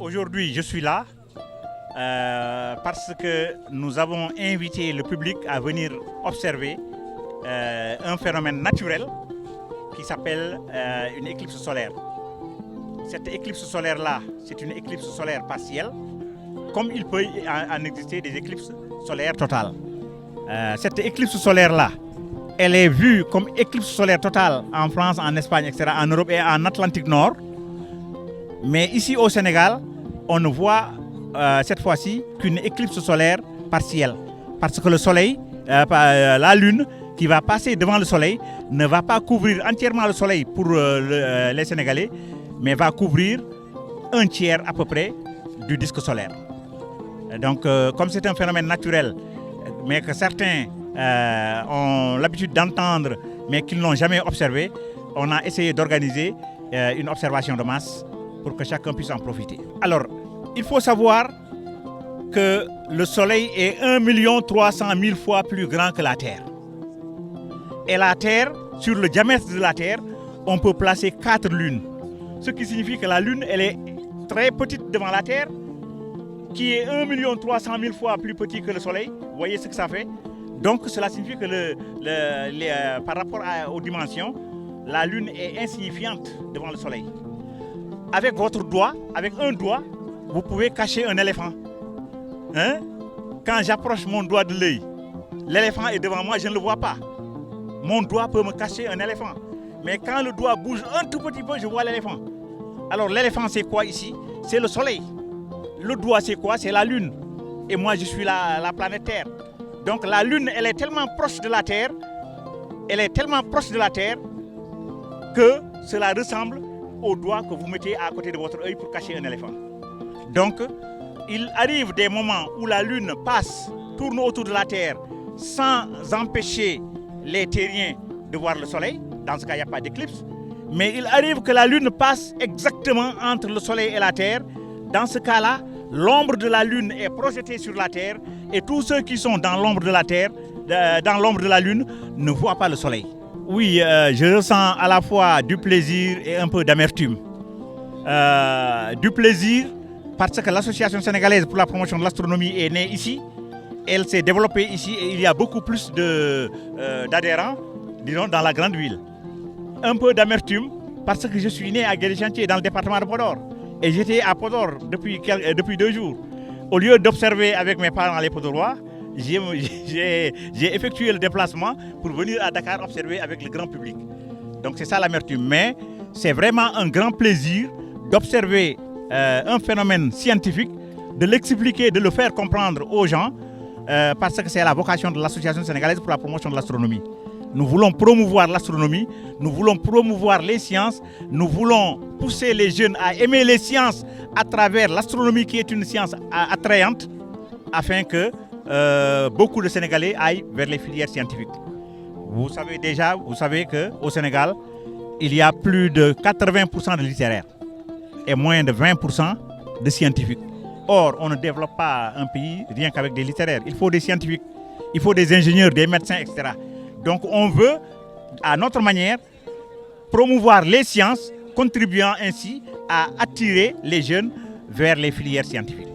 Aujourd'hui, je suis là parce que nous avons invité le public à venir observer un phénomène naturel qui s'appelle une éclipse solaire. Cette éclipse solaire-là, c'est une éclipse solaire partielle, comme il peut en exister des éclipses solaires totales. Cette éclipse solaire-là, elle est vue comme éclipse solaire totale en France, en Espagne, etc., en Europe et en Atlantique Nord. Mais ici au Sénégal, on ne voit cette fois-ci qu'une éclipse solaire partielle. Parce que le soleil, la lune qui va passer devant le soleil ne va pas couvrir entièrement le soleil pour les Sénégalais, mais va couvrir un tiers à peu près du disque solaire. Donc comme c'est un phénomène naturel, mais que certains ont l'habitude d'entendre, mais qu'ils n'ont jamais observé, on a essayé d'organiser une observation de masse pour que chacun puisse en profiter. Alors, il faut savoir que le Soleil est 1 300 000 fois plus grand que la Terre. Et la Terre, sur le diamètre de la Terre, on peut placer 4 lunes. Ce qui signifie que la Lune, elle est très petite devant la Terre, qui est 1 300 000 fois plus petit que le Soleil. Vous voyez ce que ça fait? Donc cela signifie que par rapport aux dimensions, la Lune est insignifiante devant le Soleil. Avec votre doigt, avec un doigt, vous pouvez cacher un éléphant. Hein? Quand j'approche mon doigt de l'œil, l'éléphant est devant moi, je ne le vois pas. Mon doigt peut me cacher un éléphant. Mais quand le doigt bouge un tout petit peu, je vois l'éléphant. Alors l'éléphant, c'est quoi ici? C'est le Soleil. Le doigt, c'est quoi? C'est la Lune. Et moi, je suis la planète Terre. Donc la Lune, elle est tellement proche de la Terre, que cela ressemble au doigt que vous mettez à côté de votre œil pour cacher un éléphant. Donc, il arrive des moments où la Lune tourne autour de la Terre sans empêcher les terriens de voir le Soleil. Dans ce cas, il n'y a pas d'éclipse. Mais il arrive que la Lune passe exactement entre le Soleil et la Terre. Dans ce cas-là, l'ombre de la Lune est projetée sur la Terre et tous ceux qui sont dans l'ombre de la Terre, dans l'ombre de la Lune, ne voient pas le Soleil. Oui, je ressens à la fois du plaisir et un peu d'amertume. Du plaisir parce que l'Association sénégalaise pour la promotion de l'astronomie est née ici. Elle s'est développée ici et il y a beaucoup plus d'adhérents, disons, dans la grande ville. Un peu d'amertume parce que je suis né à Guédé-Chantier dans le département de Podor. Et j'étais à Podor depuis 2 jours. Au lieu d'observer avec mes parents les Podorois, j'ai effectué le déplacement pour venir à Dakar observer avec le grand public. Donc c'est ça l'amertume. Mais c'est vraiment un grand plaisir d'observer un phénomène scientifique, de l'expliquer, de le faire comprendre aux gens, parce que c'est la vocation de l'Association sénégalaise pour la promotion de l'astronomie. Nous voulons promouvoir l'astronomie, nous voulons promouvoir les sciences, nous voulons pousser les jeunes à aimer les sciences à travers l'astronomie qui est une science attrayante, afin que beaucoup de Sénégalais aillent vers les filières scientifiques. Vous savez qu'au Sénégal, il y a plus de 80% de littéraires et moins de 20% de scientifiques. Or, on ne développe pas un pays rien qu'avec des littéraires. Il faut des scientifiques, il faut des ingénieurs, des médecins, etc. Donc on veut, à notre manière, promouvoir les sciences, contribuant ainsi à attirer les jeunes vers les filières scientifiques.